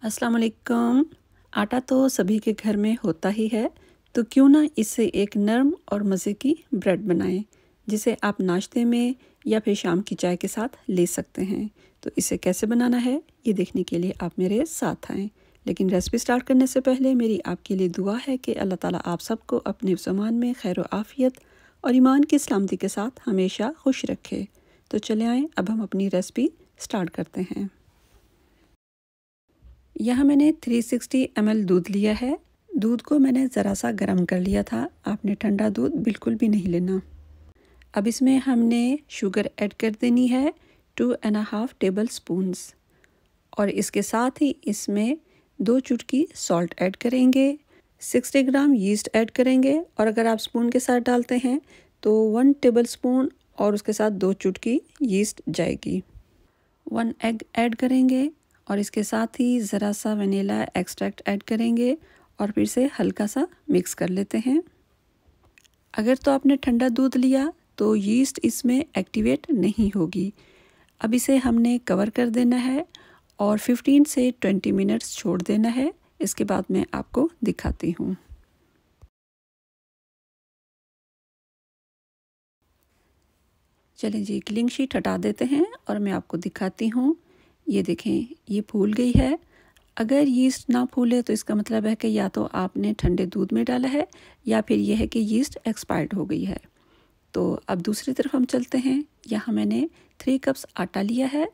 अस्सलाम वालेकुम। आटा तो सभी के घर में होता ही है, तो क्यों ना इससे एक नरम और मज़े की ब्रेड बनाएं, जिसे आप नाश्ते में या फिर शाम की चाय के साथ ले सकते हैं। तो इसे कैसे बनाना है, ये देखने के लिए आप मेरे साथ आएँ। लेकिन रेसिपी स्टार्ट करने से पहले मेरी आपके लिए दुआ है कि अल्लाह ताला आप सबको अपने ज़मान में खैर व आफ़ियत और ईमान की सलामती के साथ हमेशा खुश रखे। तो चले आएँ, अब हम अपनी रेसिपी स्टार्ट करते हैं। यहाँ मैंने 360 ml दूध लिया है। दूध को मैंने ज़रा सा गर्म कर लिया था। आपने ठंडा दूध बिल्कुल भी नहीं लेना। अब इसमें हमने शुगर ऐड कर देनी है 2.5 टेबल स्पून्स, और इसके साथ ही इसमें 2 चुटकी सॉल्ट ऐड करेंगे, 60 ग्राम यीस्ट ऐड करेंगे, और अगर आप स्पून के साथ डालते हैं तो 1 टेबल स्पून और उसके साथ 2 चुटकी यीस्ट जाएगी। 1 एग ऐड करेंगे और इसके साथ ही ज़रा सा वनीला एक्सट्रैक्ट ऐड करेंगे और फिर से हल्का सा मिक्स कर लेते हैं। अगर तो आपने ठंडा दूध लिया तो यीस्ट इसमें एक्टिवेट नहीं होगी। अब इसे हमने कवर कर देना है और 15 से 20 मिनट्स छोड़ देना है। इसके बाद मैं आपको दिखाती हूँ। चलिए जी, क्लिंग शीट हटा देते हैं और मैं आपको दिखाती हूँ। ये देखें, ये फूल गई है। अगर यीस्ट ना फूले तो इसका मतलब है कि या तो आपने ठंडे दूध में डाला है या फिर यह है कि यीस्ट एक्सपायर्ड हो गई है। तो अब दूसरी तरफ हम चलते हैं। यहाँ मैंने 3 कप्स आटा लिया है।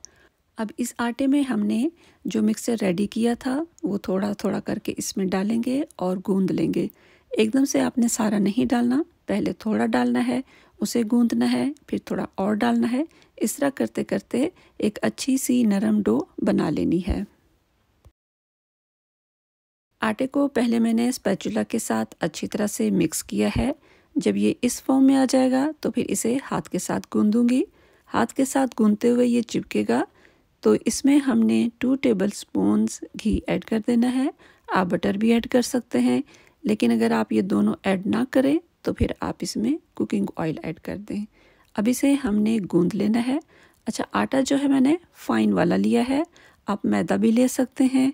अब इस आटे में हमने जो मिक्सचर रेडी किया था वो थोड़ा थोड़ा करके इसमें डालेंगे और गूंद लेंगे। एकदम से आपने सारा नहीं डालना, पहले थोड़ा डालना है, उसे गूंदना है, फिर थोड़ा और डालना है। इस तरह करते करते एक अच्छी सी नरम डो बना लेनी है। आटे को पहले मैंने स्पैचुला के साथ अच्छी तरह से मिक्स किया है। जब ये इस फॉर्म में आ जाएगा तो फिर इसे हाथ के साथ गूंदूंगी। हाथ के साथ गूंदते हुए ये चिपकेगा, तो इसमें हमने 2 टेबल स्पून्स घी ऐड कर देना है। आप बटर भी ऐड कर सकते हैं, लेकिन अगर आप ये दोनों ऐड ना करें तो फिर आप इसमें कुकिंग ऑयल ऐड कर दें। अब इसे हमने गूंद लेना है। अच्छा, आटा जो है मैंने फाइन वाला लिया है, आप मैदा भी ले सकते हैं।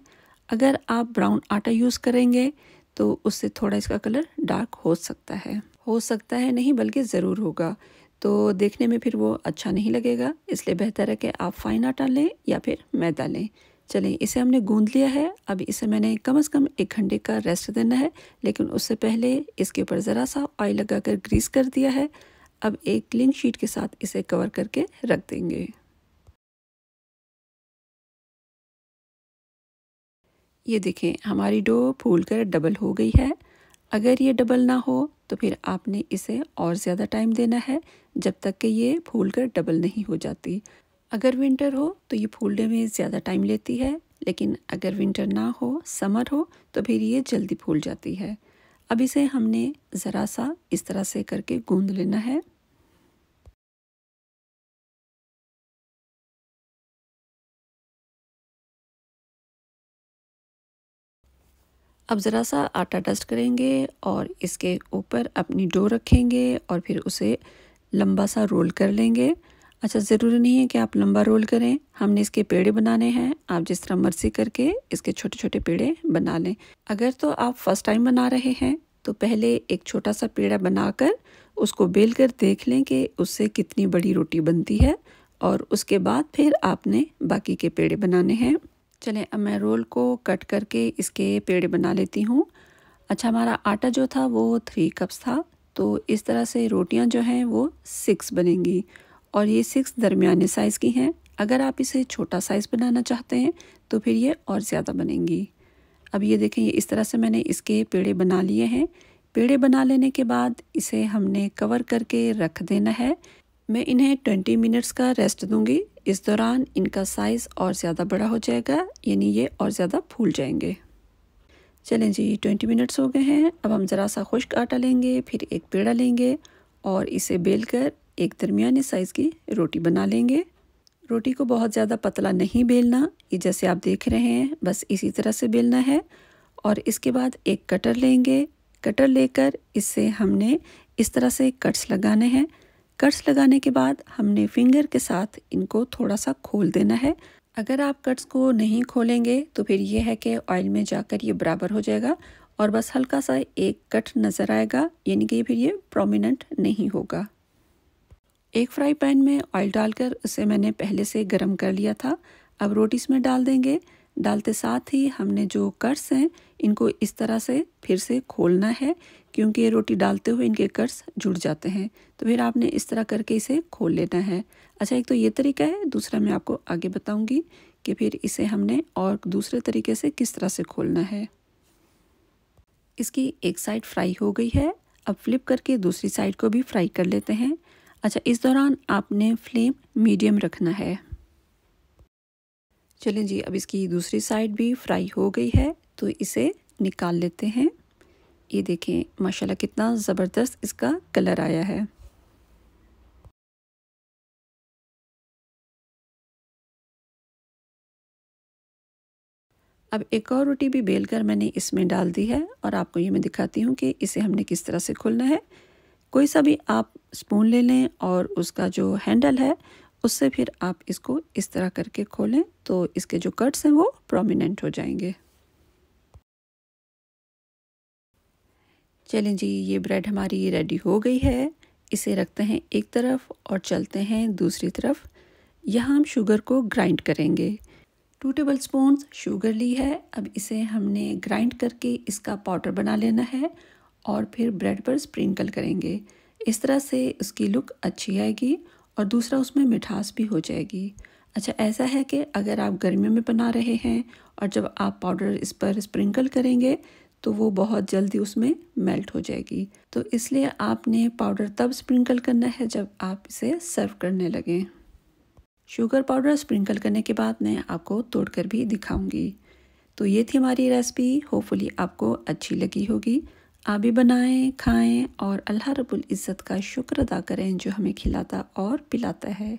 अगर आप ब्राउन आटा यूज़ करेंगे तो उससे थोड़ा इसका कलर डार्क हो सकता है नहीं बल्कि ज़रूर होगा, तो देखने में फिर वो अच्छा नहीं लगेगा। इसलिए बेहतर है कि आप फाइन आटा लें या फिर मैदा लें। चलिए, इसे हमने गूंद लिया है। अब इसे मैंने कम से कम 1 घंटे का रेस्ट देना है, लेकिन उससे पहले इसके ऊपर ज़रा सा ऑयल लगाकर ग्रीस कर दिया है। अब एक क्लीन शीट के साथ इसे कवर करके रख देंगे। ये देखें, हमारी डो फूल कर डबल हो गई है। अगर ये डबल ना हो तो फिर आपने इसे और ज़्यादा टाइम देना है, जब तक कि ये फूल कर डबल नहीं हो जाती। अगर विंटर हो तो ये फूलने में ज़्यादा टाइम लेती है, लेकिन अगर विंटर ना हो, समर हो, तो फिर ये जल्दी फूल जाती है। अब इसे हमने ज़रा सा इस तरह से करके गूंद लेना है। अब ज़रा सा आटा डस्ट करेंगे और इसके ऊपर अपनी डो रखेंगे और फिर उसे लंबा सा रोल कर लेंगे। अच्छा, ज़रूरी नहीं है कि आप लंबा रोल करें, हमने इसके पेड़े बनाने हैं। आप जिस तरह मर्ज़ी करके इसके छोटे छोटे पेड़े बना लें। अगर तो आप फर्स्ट टाइम बना रहे हैं तो पहले एक छोटा सा पेड़ा बनाकर उसको बेल कर देख लें कि उससे कितनी बड़ी रोटी बनती है, और उसके बाद फिर आपने बाकी के पेड़े बनाने हैं। चलें, अब मैं रोल को कट करके इसके पेड़े बना लेती हूँ। अच्छा, हमारा आटा जो था वो 3 कप्स था, तो इस तरह से रोटियां जो हैं वो 6 बनेंगी, और ये 6 दरमियाने साइज़ की हैं। अगर आप इसे छोटा साइज़ बनाना चाहते हैं तो फिर ये और ज़्यादा बनेंगी। अब ये देखें, ये इस तरह से मैंने इसके पेड़े बना लिए हैं। पेड़े बना लेने के बाद इसे हमने कवर करके रख देना है। मैं इन्हें 20 मिनट्स का रेस्ट दूंगी। इस दौरान इनका साइज़ और ज़्यादा बड़ा हो जाएगा, यानी ये और ज़्यादा फूल जाएंगे। चलें जी, 20 मिनट्स हो गए हैं। अब हम ज़रा सा खुश्क आटा लेंगे, फिर एक पेड़ा लेंगे और इसे बेलकर एक दरमियाने साइज़ की रोटी बना लेंगे। रोटी को बहुत ज़्यादा पतला नहीं बेलना, ये जैसे आप देख रहे हैं बस इसी तरह से बेलना है। और इसके बाद एक कटर लेंगे। कटर लेकर इससे हमने इस तरह से कट्स लगाने हैं। कट्स लगाने के बाद हमने फिंगर के साथ इनको थोड़ा सा खोल देना है। अगर आप कट्स को नहीं खोलेंगे तो फिर ये है कि ऑयल में जाकर ये बराबर हो जाएगा और बस हल्का सा एक कट नज़र आएगा, यानी कि फिर ये प्रोमिनेंट नहीं होगा। एक फ्राई पैन में ऑयल डालकर उसे मैंने पहले से गर्म कर लिया था। अब रोटी इसमें डाल देंगे। डालते साथ ही हमने जो कट्स हैं इनको इस तरह से फिर से खोलना है, क्योंकि ये रोटी डालते हुए इनके कट्स जुड़ जाते हैं। तो फिर आपने इस तरह करके इसे खोल लेना है। अच्छा, एक तो ये तरीका है, दूसरा मैं आपको आगे बताऊंगी कि फिर इसे हमने और दूसरे तरीके से किस तरह से खोलना है। इसकी एक साइड फ्राई हो गई है। अब फ्लिप करके दूसरी साइड को भी फ्राई कर लेते हैं। अच्छा, इस दौरान आपने फ्लेम मीडियम रखना है। चलें जी, अब इसकी दूसरी साइड भी फ्राई हो गई है तो इसे निकाल लेते हैं। ये देखें माशाल्लाह कितना ज़बरदस्त इसका कलर आया है। अब एक और रोटी भी बेलकर मैंने इसमें डाल दी है और आपको ये मैं दिखाती हूँ कि इसे हमने किस तरह से खोलना है। कोई सा भी आप स्पून ले लें और उसका जो हैंडल है उससे फिर आप इसको इस तरह करके खोलें तो इसके जो कट्स हैं वो प्रोमिनेंट हो जाएंगे। चलें जी, ये ब्रेड हमारी रेडी हो गई है। इसे रखते हैं एक तरफ और चलते हैं दूसरी तरफ। यहाँ हम शुगर को ग्राइंड करेंगे। 2 टेबल स्पून शुगर ली है। अब इसे हमने ग्राइंड करके इसका पाउडर बना लेना है और फिर ब्रेड पर स्प्रिंकल करेंगे। इस तरह से उसकी लुक अच्छी आएगी और दूसरा उसमें मिठास भी हो जाएगी। अच्छा, ऐसा है कि अगर आप गर्मियों में बना रहे हैं और जब आप पाउडर इस पर स्प्रिंकल करेंगे तो वो बहुत जल्दी उसमें मेल्ट हो जाएगी। तो इसलिए आपने पाउडर तब स्प्रिंकल करना है जब आप इसे सर्व करने लगें। शुगर पाउडर स्प्रिंकल करने के बाद मैं आपको तोड़कर भी दिखाऊंगी। तो ये थी हमारी रेसिपी, होपफुली आपको अच्छी लगी होगी। आप भी बनाएं, खाएं और अल्लाह रब्बुल इज़्ज़त का शुक्र अदा करें जो हमें खिलाता और पिलाता है।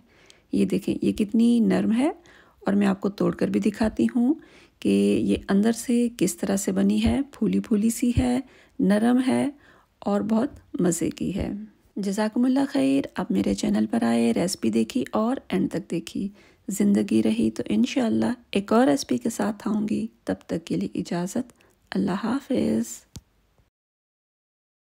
ये देखें ये कितनी नरम है और मैं आपको तोड़कर भी दिखाती हूँ कि ये अंदर से किस तरह से बनी है। फूली फूली सी है, नरम है और बहुत मज़े की है। जज़ाकुमुल्लाह खैर। आप मेरे चैनल पर आए, रेसिपी देखी और एंड तक देखी। ज़िंदगी रही तो इंशाअल्लाह एक और रेसिपी के साथ आऊँगी। तब तक के लिए इजाज़त। अल्लाह हाफ़िज़।